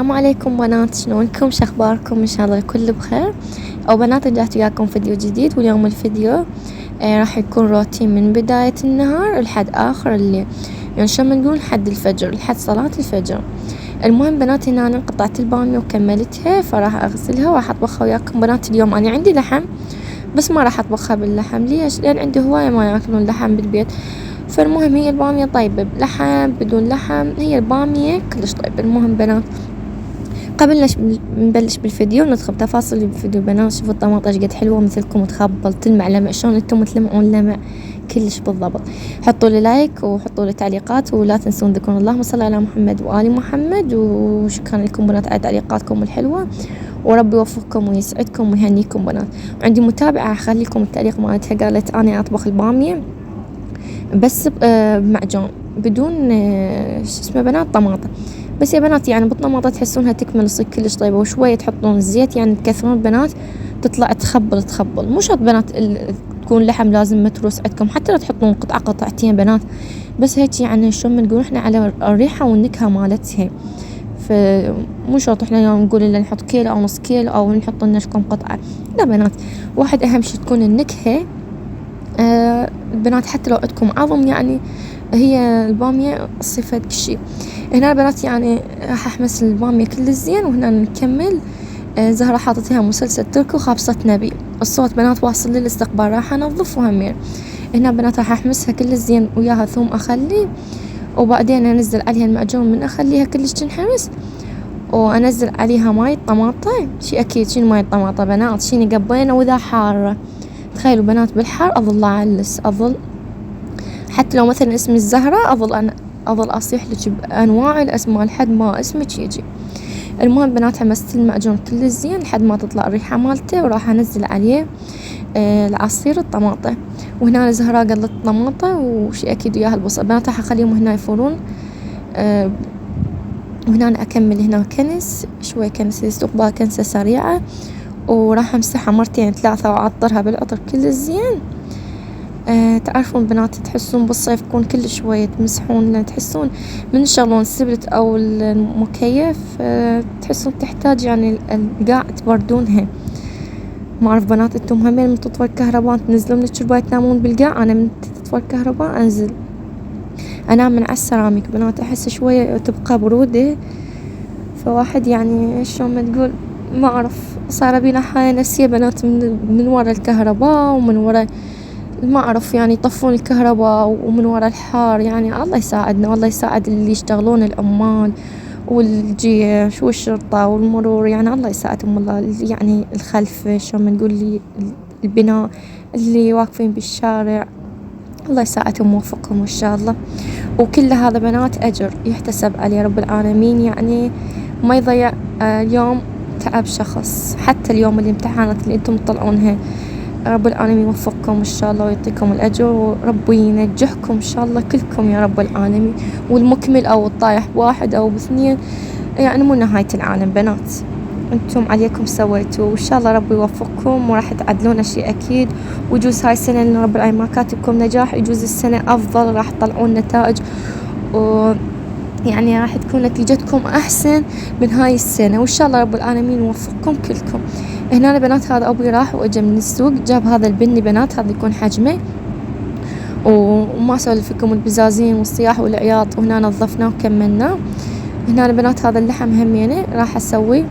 السلام عليكم بنات، شلونكم؟ شخباركم؟ ان شاء الله الكل بخير. او بنات رجعت وياكم فيديو جديد، واليوم الفيديو راح يكون روتين من بداية النهار لحد اخر الليل، يعني شو ما نقول لحد الفجر، لحد صلاة الفجر. المهم بنات هنا انا قطعت البامية وكملتها، فراح اغسلها وراح اطبخها وياكم. بنات اليوم انا عندي لحم بس ما راح اطبخها باللحم. ليش؟ لان عندي هواية ما ياكلون لحم بالبيت. فالمهم هي البامية طيبة بلحم بدون لحم، هي البامية كلش طيبة. المهم بنات قبل نبلش بالفيديو ندخل بتفاصيل الفيديو. بنات شوفوا الطماطة ايش قد حلوة مثلكم، تخبل تلمع لمع شلون انتم تلمعون لمع كلش بالضبط. حطوا لي لايك وحطوا لي تعليقات، ولا تنسون ذكر اللهم صل على محمد وآل محمد. وشكرا لكم بنات على تعليقاتكم الحلوة، وربي يوفقكم ويسعدكم ويهنيكم بنات. وعندي متابعة اخليكم التعليق مالتها، قالت انا اطبخ البامية بس بمعجون بدون شو اسمه بنات طماطة. بس يا بنات يعني بالطماطة تحسونها تكمل تصير كلش طيبة، وشوية تحطون الزيت يعني تكثرون بنات تطلع تخبل. مو شرط بنات تكون لحم لازم متروس عندكم، حتى لو تحطون قطعة قطعتين بنات، بس هيك يعني شو نقول احنا على الريحة والنكهة مالتها. فمو شرط احنا يوم نقول إلا نحط كيلو او نص كيلو او نحط لنا كم قطعة. لا بنات، واحد اهم شي تكون النكهة. البنات حتى لو عندكم عظم يعني هي البامية صفة كشي. هنا بنات يعني راح احمس البامية كل الزين، وهنا نكمل. زهرة حاطتها مسلسل تركي وخابصة نبي، الصوت بنات واصل للاستقبال. راح انظف وهمين هنا بنات راح احمسها كل الزين وياها ثوم اخلي، وبعدين انزل عليها المعجون من اخليها كلش تنحمس، وانزل عليها ماي الطماطة. شي اكيد شي ماي الطماطة بنات شي قبينا، واذا حارة تخيلوا بنات بالحار اظل اعلس، اظل حتى لو مثلا اسمي الزهرة اظل اصيح لك بانواع الاسماء لحد ما اسمك يجي. المهم بنات حمست المعجون كل الزين لحد ما تطلع الريحة مالته، وراح انزل عليه العصير الطماطة. وهنا الزهراء قلت طماطة وشي اكيد وياها البصل. بنات راح اخليهم هنا يفورون. وهنا أنا اكمل هنا كنس شوي، كنس استقبال كنسة سريعة، وراح امسحها مرتين ثلاثة واعطرها بالعطر كل الزين. تعرفون بنات تحسون بالصيف يكون كل شوية تمسحون، لأن تحسون من شغلون السبلت أو المكيف تحسون تحتاج يعني القاع تبردونها. ما أعرف بنات أنتم همين من تطفى الكهرباء تنزلون من الشرباية تنامون بالقاع؟ أنا من تطفى الكهرباء أنزل أنام من على السيراميك بنات، أحس شوية تبقى برودة. فواحد يعني شلون ما تقول ما أعرف صار بينا حالة نفسية بنات من وراء الكهرباء ومن وراء ما أعرف يعني يطفون الكهرباء ومن وراء الحار. يعني الله يساعدنا والله يساعد اللي يشتغلون العمال والجيش والشرطة والمرور، يعني الله يساعدهم والله. يعني الخلف شو ما نقول لي البناء اللي واقفين بالشارع، الله يساعدهم ويوفقهم إن شاء الله. وكل هذا بنات أجر يحتسب عليه رب العالمين، يعني ما يضيع يوم تعب شخص. حتى اليوم الامتحانات اللي انتم تطلعونها رب العالمين يوفقكم إن شاء الله ويعطيكم الأجر، وربي ينجحكم إن شاء الله كلكم يا رب العالمين. والمكمل أو الطايح بواحد أو باثنين يعني مو نهاية العالم بنات، انتم عليكم سويتوا، وإن شاء الله ربي يوفقكم وراح تعدلون أشياء أكيد. ويجوز هاي السنة لأن رب العالمين ما كاتبكم نجاح، يجوز السنة أفضل راح تطلعون نتائج، يعني راح تكون نتيجتكم أحسن من هاي السنة، وإن شاء الله رب العالمين يوفقكم كلكم. هنا بنات هذا أبوي راح وأجا من السوق جاب هذا البني بنات، هذا يكون حجمه، وما أسولف لكم البزازين والصياح والعياط. وهنا نظفناه وكملناه. هنا بنات هذا اللحم همينه راح أسوي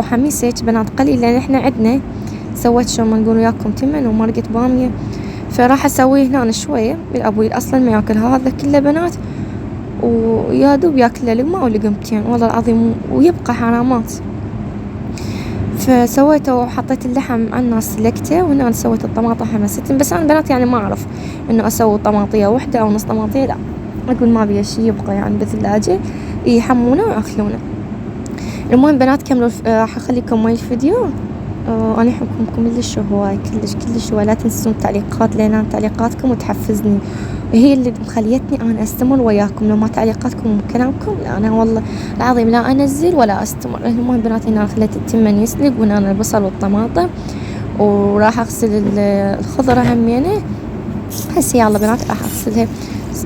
حميسة هيك بنات قليل، لأن إحنا عندنا سويت شو ما نقول وياكم تمن ومرقة بامية، فراح أسويه هنا شوية. أبوي أصلا ما ياكل هذا كله بنات، ويا دوب ياكل لقمة ولقمتين والله العظيم، ويبقى حرامات. فسويته وحطيت اللحم على الناس سلكته، وهنا أنا سويت الطماطة حمستهم. بس أنا بنات يعني ما أعرف إنه أسوي طماطية واحدة أو نص طماطية، لا أقول ما بيه شي يبقى يعني بالثلاجة يحمونه ويأكلونه. المهم بنات كملوا راح أخليكم ماي الفيديو. أنا أحبكم كلش هواي كلش هواي. لا تنسون تعليقات، لأن تعليقاتكم وتحفزني، هي اللي مخليتني أنا أستمر وياكم. لو ما تعليقاتكم وكلامكم لا أنا والله العظيم لا أنزل ولا أستمر. المهم بنات هنا خليت التمن يسلق، وهنا البصل والطماطم، وراح أغسل الخضرة همينة. هسه يلا بنات راح أغسلها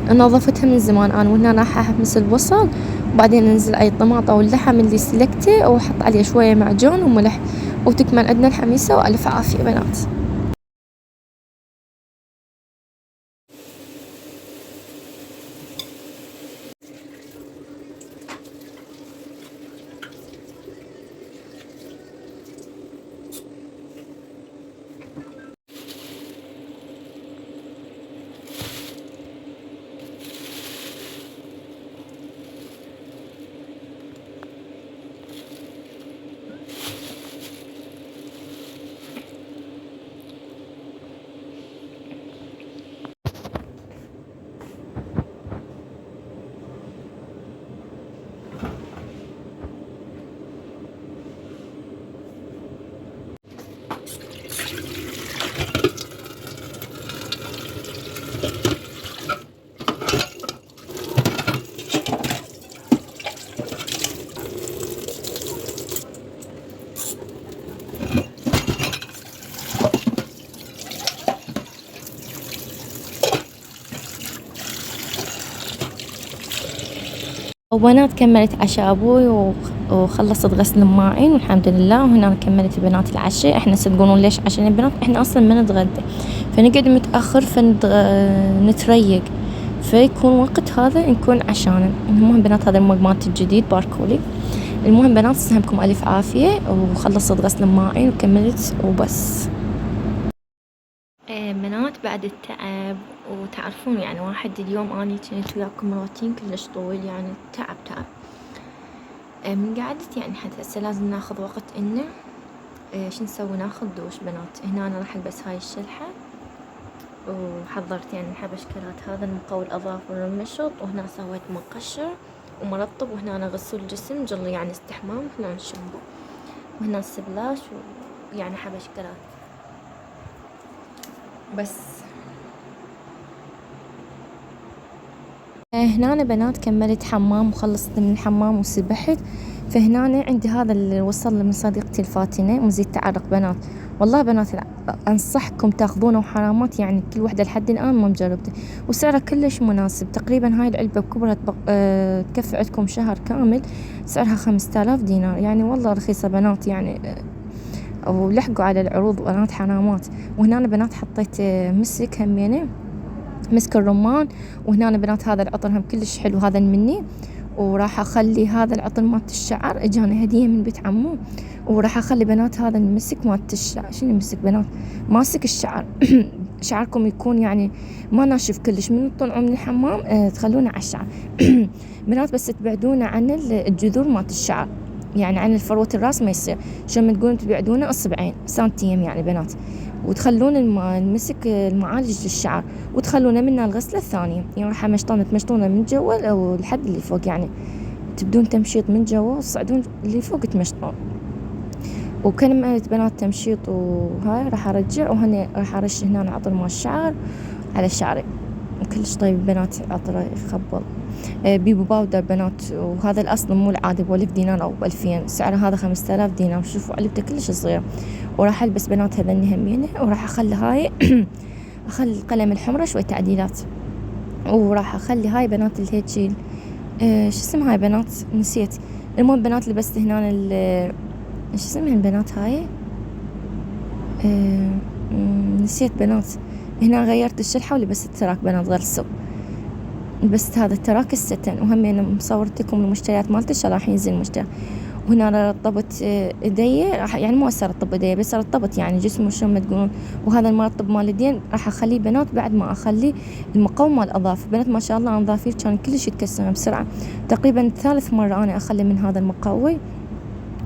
نظفتها من زمان أنا، وهنا راح أحمس البصل وبعدين أنزل أي الطماطة واللحم اللي سلكته وأحط عليه شوية معجون وملح، وتكمل عندنا الحميسة وألف عافية بنات. وبنات كملت عشاء أبوي وخلصت غسل الماعين والحمد لله. وهنا كملت البنات العشاء. احنا تقولون ليش عشان البنات احنا اصلا ما نتغدى، فنقعد متأخر نتريق، فيكون وقت هذا نكون عشان. المهم بنات هذا المج مالت الجديد باركولي. المهم بنات سهمكم ألف عافية. وخلصت غسل الماعين وكملت وبس. بنات بعد التعب، وتعرفون يعني واحد اليوم أني كنت وياكم روتين كلش طويل، يعني تعب من قعدت يعني حتى هسه لازم ناخذ وقت إنه شو نسوي، ناخذ دوش بنات. هنا أنا راح ألبس هاي الشلحة، وحضرت يعني الحبشكلات هذا المقوي الأظافر والمشط، وهنا سويت مقشر ومرطب، وهنا أنا غسول جسم جلي يعني استحمام، هنا الشامبو، وهنا السبلاش ويعني حبشكلات بس. هنا أنا بنات كملت حمام وخلصت من الحمام وسبحت. فهنا عندي هذا اللي وصل من صديقتي الفاتنة مزيد تعرق بنات. والله بنات أنصحكم تاخذونه وحرامات، يعني كل وحدة لحد الآن ما مجربته، وسعره كلش مناسب. تقريبا هاي العلبة بكبرها تكفي عندكم شهر كامل. سعرها 5000 دينار، يعني والله رخيصة بنات يعني. ولحقوا على العروض بنات حرامات. وهنا بنات حطيت مسك همينة، مسك الرمان. وهنا بنات هذا العطر هم كلش حلو، هذا المني. وراح أخلي هذا العطر مالت الشعر اجاني هدية من بيت عمو. وراح أخلي بنات هذا المسك مالت الشعر. شنو المسك بنات؟ ماسك الشعر. شعركم يكون يعني ما ناشف كلش، من تطلعوا من الحمام تخلونه على الشعر. بنات بس تبعدونه عن الجذور مالت الشعر، يعني عن الفروة الراس ما يصير. شو ما تقولون تبعدونه أصبعين سنتيم يعني بنات. وتخلون المسك المعالج للشعر، وتخلونه منه الغسلة الثانية، يعني راح تمشطونه من جوا أو لحد اللي فوق، يعني تبدون تمشيط من جوا وتصعدون اللي فوق تمشطون. وكملت بنات تمشيط وهاي راح أرجع، وهنا راح أرش هنا عطر مال الشعر على شعري. وكلش طيب بنات عطره يخبل. بيبو باودر بنات، وهذا الأصل مو العادي ب1000 دينار أو ب2000، سعره هذا 5000 دينار. شوفوا علبته كلش صغيرة. وراح ألبس بنات هذني همينة، وراح أخلي هاي أخلي القلم الحمرة شوي تعديلات. وراح أخلي هاي بنات الهيجي شو اسمها هاي بنات نسيت. المهم بنات لبست هنا شو اسمها البنات هاي نسيت بنات. هنا غيرت الشلحة ولبست التراك بنات غير السب، لبست هذا التراك الستن. وهم أنا مصورتكم المشتريات مالته إن شاء الله راح ينزل المشتريات. وهنا رطبت ايدي، راح يعني مو هسه رطب ايدي بس رطبت يعني جسمي شو ما تقولون. وهذا المرطب مال اليدين راح اخليه بنات بعد ما اخلي المقوم مال الاظافر. بنات ما شاء الله اظافير كان كلش يتكسرون بسرعه، تقريبا ثالث مره انا اخلي من هذا المقوي.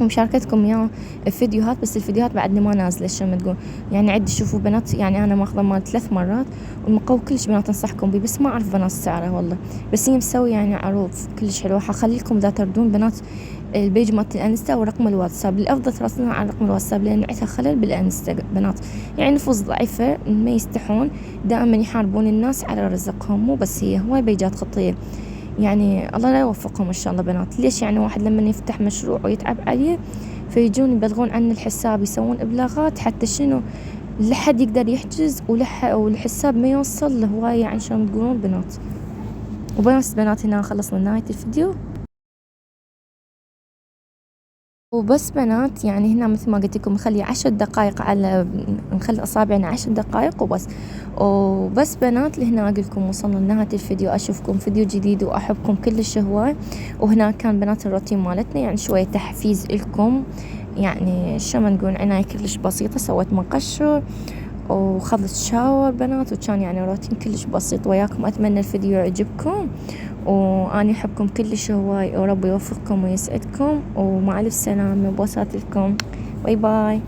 ومشاركتكم يا فيديوهات، بس الفيديوهات بعدني ما نازله شو ما تقول. يعني عدي شوفوا بنات، يعني انا ماخذه مال 3 مرات، والمقوي كلش بنات انصحكم بيه، بس ما اعرف بنات سعره والله. بس هي مسوي يعني عروض كلش حلوه. حخلي لكم اذا تردون بنات البيج مالت الانستا ورقم الواتساب. الافضل تراسلون على رقم الواتساب لان عندها خلل بالانستا بنات، يعني نفوس ضعيفه ما يستحون، دائما يحاربون الناس على رزقهم. مو بس هي هواي بيجات خطيه، يعني الله لا يوفقهم ان شاء الله بنات. ليش يعني واحد لما يفتح مشروع ويتعب عليه فيجون يبلغون عن الحساب، يسوون ابلاغات حتى شنو لحد يقدر يحجز والحساب ما يوصل لهواية، يعني شلون تقولون بنات. وبس بنات هنا خلصنا نهاية الفيديو. وبس بنات يعني هنا مثل ما قلت لكم نخلي 10 دقائق على نخلي أصابعنا 10 دقائق وبس. وبس بنات لهنا أقول لكم وصلنا لنهاية الفيديو. أشوفكم فيديو جديد وأحبكم كلش هواي. وهنا كان بنات الروتين مالتنا يعني شوية تحفيز لكم، يعني شو ما نقول عناية كلش بسيطة. سويت مقشر وخذت شاور بنات، وكان يعني روتين كلش بسيط وياكم. أتمنى الفيديو يعجبكم، وأنا أحبكم كلش هواي، وربي يوفقكم ويسعدكم، ومع ألف سلامة. بوسات لكم، باي باي.